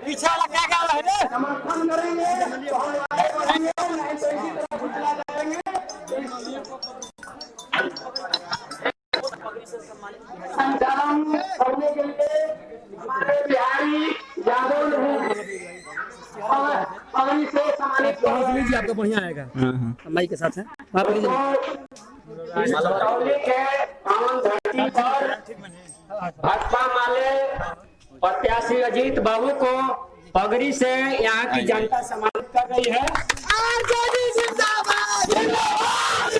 पीछे वाला क्या कर रहा है ना? समर्थन करेंगे तो हम आगे बढ़ेंगे, नहीं तो इसी तरह कुचला जाएंगे। संचालन करने के लिए हमारे बिहारी यादव ने पगड़ी से सम्मानित लीजिए, आपको बढ़िया आएगा। माइक के साथ है आप चौली के पावन धरती पर भाजपा माले प्रत्याशी अजीत बाबू को पगड़ी से यहाँ की जनता सम्मानित कर रही है। आरजेडी जिंदाबाद, जिंदाबाद,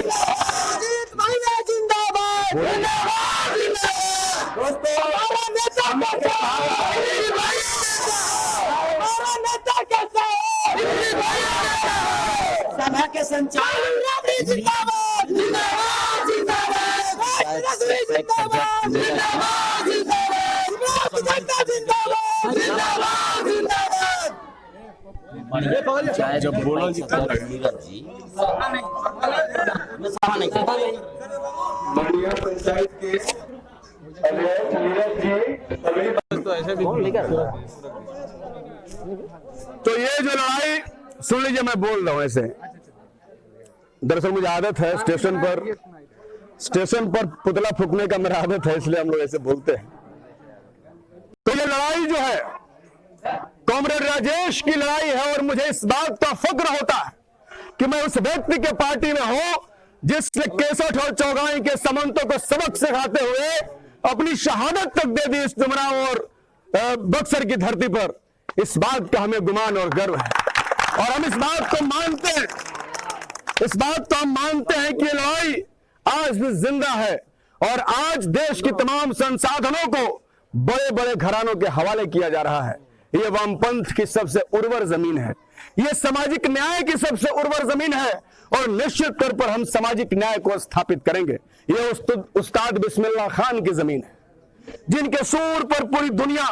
अजीत भैया जिंदाबाद, जिंदाबाद, जिंदाबाद। दोस्तों हमारा नेता कैसा है? हमारा नेता कैसा है? सभा के संचालन जिंदाबाद, जिंदाबाद, जिंदाबाद, जिंदाबाद, जिंदाबाद, जिंदाबाद, जिंदाबाद, जिंदाबाद, जिंदाबाद। चाहे जब बोलो जी बढ़िया पंचायत के अध्यक्ष नीरज जी तो ऐसे भी तो ये जो लड़ाई सुन लीजिए, मैं बोल रहा हूं ऐसे। दरअसल मुझे आदत है स्टेशन पर पुतला फूकने का मेरा आदत है, इसलिए हम लोग ऐसे बोलते हैं। तो ये लड़ाई जो है कॉमरेड राजेश की लड़ाई है, और मुझे इस बात का फक्र होता है कि मैं उस व्यक्ति के पार्टी में हूं जिसने 61 और चौगाई के समंतों को सबक सिखाते हुए अपनी शहादत तक दे दी इस डुमरांव और बक्सर की धरती पर। इस बात का हमें गुमान और गर्व है, और हम इस बात को मानते हैं, इस बात को हम मानते हैं कि लड़ाई आज भी जिंदा है, और आज देश के तमाम संसाधनों को बड़े बड़े घरानों के हवाले किया जा रहा है। ये वामपंथ की सबसे उर्वर जमीन है, ये सामाजिक न्याय की सबसे उर्वर जमीन है, और निश्चित तौर पर हम सामाजिक न्याय को स्थापित करेंगे। ये उस्ताद बिस्मिल्लाह खान की जमीन है, जिनके सूर पर पूरी दुनिया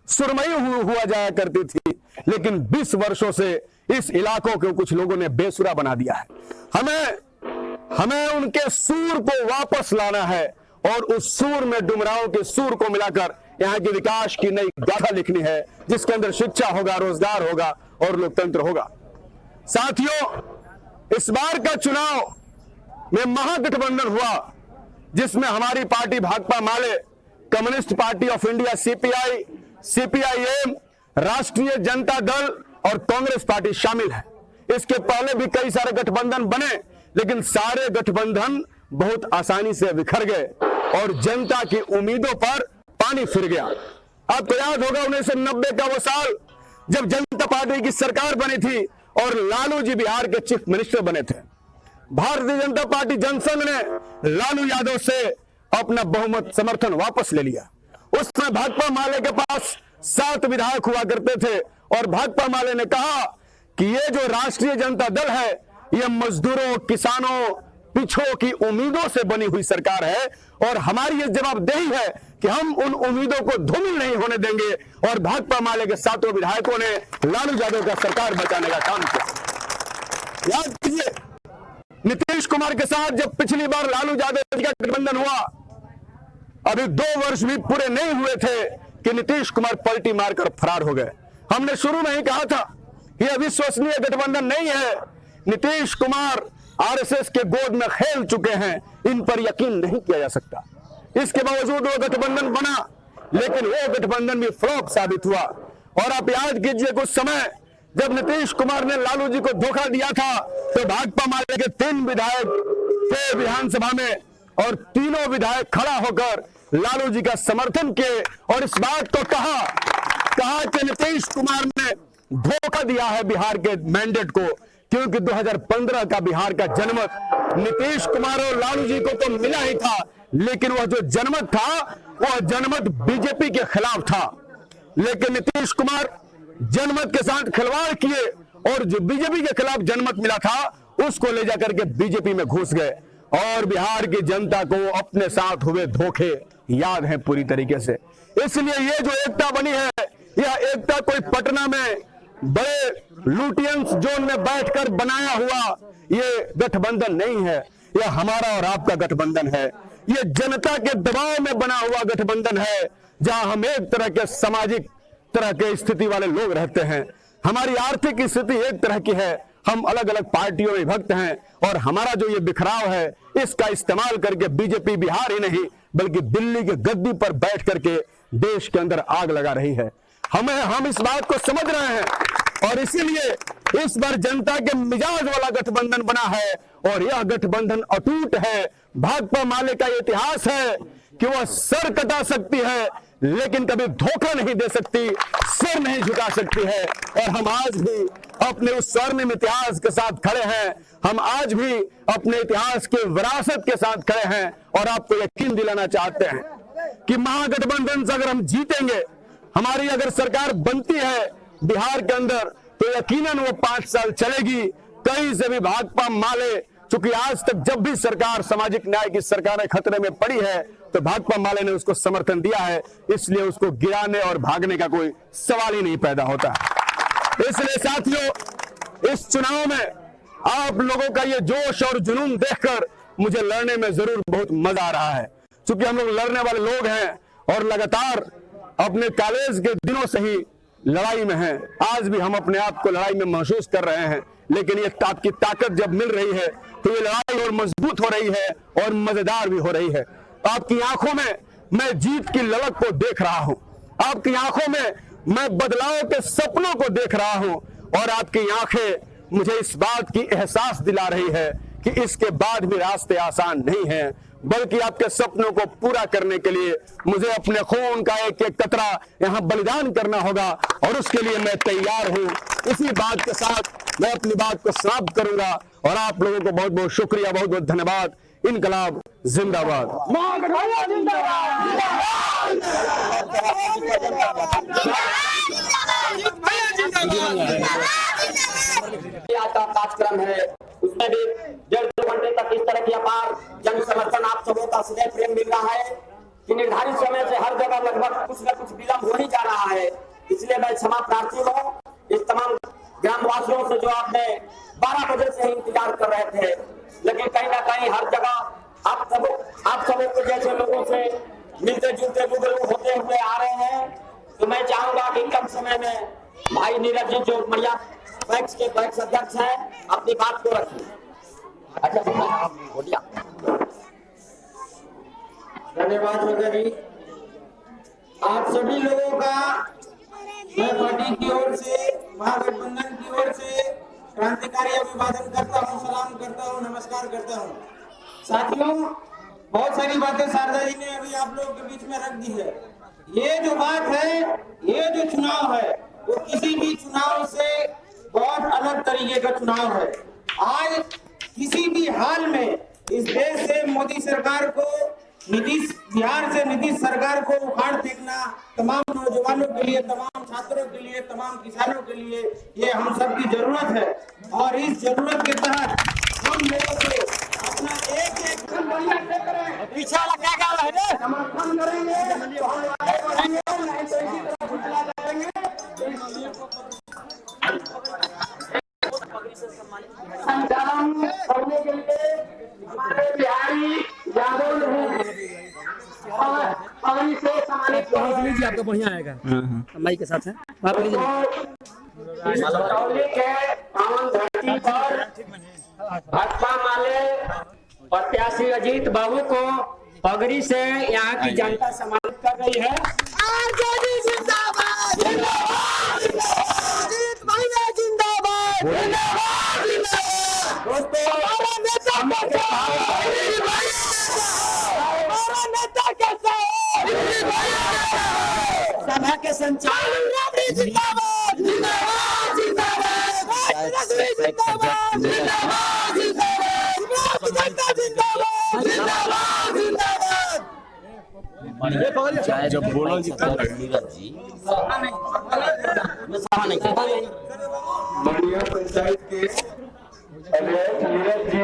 सुरमई हुआ जाया करती थी, लेकिन 20 वर्षों से इस इलाकों को कुछ लोगों ने बेसुरा बना दिया है। हमें उनके सूर को वापस लाना है, और उस सूर में डुमरांव के सूर को मिलाकर यहाँ के विकास की नई गाथा लिखनी है, जिसके अंदर शिक्षा होगा, रोजगार होगा और लोकतंत्र होगा। साथियों, इस बार का चुनाव में महागठबंधन हुआ, जिसमें हमारी party Bhakpa Male, communist party of India CPI, CPIM, राष्ट्रीय जनता दल और कांग्रेस पार्टी शामिल है। इसके पहले भी कई सारे गठबंधन बने, लेकिन सारे गठबंधन बहुत आसानी से बिखर गए और जनता की उम्मीदों पर पानी फिर गया। आपको याद होगा 1990 का वो साल जब जनता पार्टी की सरकार बनी थी और लालू जी बिहार के चीफ मिनिस्टर बने थे। भारतीय जनता पार्टी जनसंघ ने लालू यादव से अपना बहुमत समर्थन वापस ले लिया। उसमें भाकपा माले के पास 7 विधायक हुआ करते थे, और भाकपा माले ने कहा कि ये जो राष्ट्रीय जनता दल है, ये मजदूरों, किसानों, पिछड़ों की उम्मीदों से बनी हुई सरकार है, और हमारी ये जवाबदेही है कि हम उन उम्मीदों को धूमिल नहीं होने देंगे। और भाकपा माले के 7 विधायकों ने लालू यादव का सरकार बचाने का काम किया। याद कीजिए, नीतीश कुमार के साथ जब पिछली बार लालू यादव का गठबंधन हुआ, अभी 2 वर्ष भी पूरे नहीं हुए थे कि नीतीश कुमार पलटी मारकर फरार हो गए। हमने शुरू में ही कहा था यह अविश्वसनीय गठबंधन नहीं है, नीतीश कुमार आरएसएस के गोद में खेल चुके हैं, इन पर यकीन नहीं किया जा सकता। इसके बावजूद वो गठबंधन बना, लेकिन वो गठबंधन भी फ्लॉप साबित हुआ। और आप याद कीजिए, कुछ समय जब नीतीश कुमार ने लालू जी को धोखा दिया था, तो भाकपा माले के 3 विधायक थे विधानसभा में, और तीनों विधायक खड़ा होकर लालू जी का समर्थन किए और इस बात को कहा कि नीतीश कुमार ने धोखा दिया है बिहार के मैंडेट को, क्योंकि 2015 का बिहार का जनमत नीतीश कुमार और लालू जी को तो मिला ही था, लेकिन वह जो जनमत था वह जनमत बीजेपी के खिलाफ था। लेकिन नीतीश कुमार जनमत के साथ खिलवाड़ किए, और जो बीजेपी के खिलाफ जनमत मिला था उसको ले जाकर के बीजेपी में घुस गए, और बिहार की जनता को अपने साथ हुए धोखे याद हैं पूरी तरीके से। इसलिए ये जो एकता बनी है, यह एकता कोई पटना में बड़े लुटियंस जोन में बैठकर बनाया हुआ ये गठबंधन नहीं है, यह हमारा और आपका गठबंधन है। ये जनता के दबाव में बना हुआ गठबंधन है, जहां हम एक तरह के सामाजिक तरह के स्थिति वाले लोग रहते हैं। हमारी आर्थिक स्थिति एक तरह की है, हम अलग अलग पार्टियों में विभक्त हैं और हमारा जो ये बिखराव है इसका इस्तेमाल करके बीजेपी बिहार ही नहीं बल्कि दिल्ली के गद्दी पर बैठ करके देश के अंदर आग लगा रही है। हम इस बात को समझ रहे हैं और इसीलिए इस बार जनता के मिजाज वाला गठबंधन बना है और यह गठबंधन अटूट है। भाकपा माले का इतिहास है कि वह सर कटा सकती है लेकिन कभी धोखा नहीं दे सकती, सिर नहीं झुका सकती है। और हम आज भी अपने उस स्वर्णिम इतिहास के साथ खड़े हैं, हम आज भी अपने इतिहास के विरासत के साथ खड़े हैं और आपको यकीन दिलाना चाहते हैं कि महागठबंधन से अगर हम जीतेंगे, हमारी अगर सरकार बनती है बिहार के अंदर तो यकीनन वो 5 साल चलेगी। कहीं से भी भाकपा माले, चूंकि आज तक जब भी सरकार सामाजिक न्याय की सरकारें खतरे में पड़ी है तो भाकपा माले ने उसको समर्थन दिया है, इसलिए उसको गिराने और भागने का कोई सवाल ही नहीं पैदा होता। इसलिए साथियों, इस चुनाव में आप लोगों का ये जोश और जुनून देखकर मुझे लड़ने में जरूर बहुत मजा आ रहा है। चूंकि हम लोग लड़ने वाले लोग हैं और लगातार अपने कॉलेज के दिनों से ही लड़ाई में हैं। आज भी हम अपने आप को लड़ाई में महसूस कर रहे हैं, लेकिन ये आपकी ताकत जब मिल रही है तो ये लड़ाई और मजबूत हो रही है और मजेदार भी हो रही है। आपकी आंखों में मैं जीत की ललक को देख रहा हूं, आपकी आंखों में मैं बदलाव के सपनों को देख रहा हूं और आपकी आंखें मुझे इस बात की एहसास दिला रही है कि इसके बाद भी रास्ते आसान नहीं हैं, बल्कि आपके सपनों को पूरा करने के लिए मुझे अपने खून का एक एक कतरा यहाँ बलिदान करना होगा और उसके लिए मैं तैयार हूँ। इसी बात के साथ मैं अपनी बात को समाप्त करूंगा और आप लोगों को बहुत बहुत शुक्रिया, बहुत बहुत धन्यवाद। इनकलाब जिंदाबाद। आज का कार्यक्रम है, उसमें भी 1.5-2 घंटे तक इस तरह की अपार जन समर्थन आप सबों का स्नेह प्रेम मिल रहा है कि निर्धारित समय से हर जगह लगभग कुछ न कुछ विलम्ब हो ही जा रहा है। इसलिए मैं क्षमा प्रार्थी हूँ इस तमाम ग्रामवासियों से जो आपने 12 बजे से ही इंतजार कर रहे थे, लेकिन कहीं ना कहीं हर जगह आप सबों को जैसे लोगों से मिलते जुलते रूबरू होते हुए आ रहे हैं। तो मैं चाहूंगा कि कम समय में भाई नीरज जी जो मरिया पैक्स के पैक्स अध्यक्ष हैं अपनी बात को रखिए। अच्छा बोलिए। धन्यवाद छोटा जी। आप सभी लोगों का मैं पार्टी की ओर से, महागठबंधन की ओर से क्रांतिकारी अभिवादन करता हूँ, सलाम करता हूँ, नमस्कार करता हूँ। साथियों, बहुत सारी बातें शारदा जी ने अभी आप लोगों के बीच में रख दी है। ये जो बात है, ये जो चुनाव है वो किसी भी चुनाव से बहुत अलग तरीके का चुनाव है। आज किसी भी हाल में इस देश से मोदी सरकार को, बिहार से नीतीश सरकार को उखाड़ फेंकना तमाम नौजवानों के लिए, तमाम छात्रों के लिए, तमाम किसानों के लिए ये हम सब की जरूरत है। और इस जरूरत के तहत हम लोगों को अपना एक पीछे समर्थन करेंगे, संचालन करने के लिए हमारे बिहारी यादव पगड़ी से सम्मानित लीजिए, आपका बढ़िया आएगा माइक के साथ है। के पावन धरती पर भाकपा माले प्रत्याशी अजीत बाबू को पगड़ी से यहाँ की जनता सम्मानित कर रही है। आरजेडी जिंदाबाद, जिंदाबाद, अजीत भैया जिंदाबाद, जिंदाबाद, जिंदाबाद। दोस्तों, हमारा नेता कैसा है? हमारा नेता कैसा है? सभा के संचालन जिंदाबाद, जिंदाबाद, जिंदाबाद, जिंदाबाद, जिंदाबाद, जिंदाबाद, जिंदाबाद, जिंदाबाद। जब बोलो जी नीरज जी बढ़िया पंचायत के नीरज जी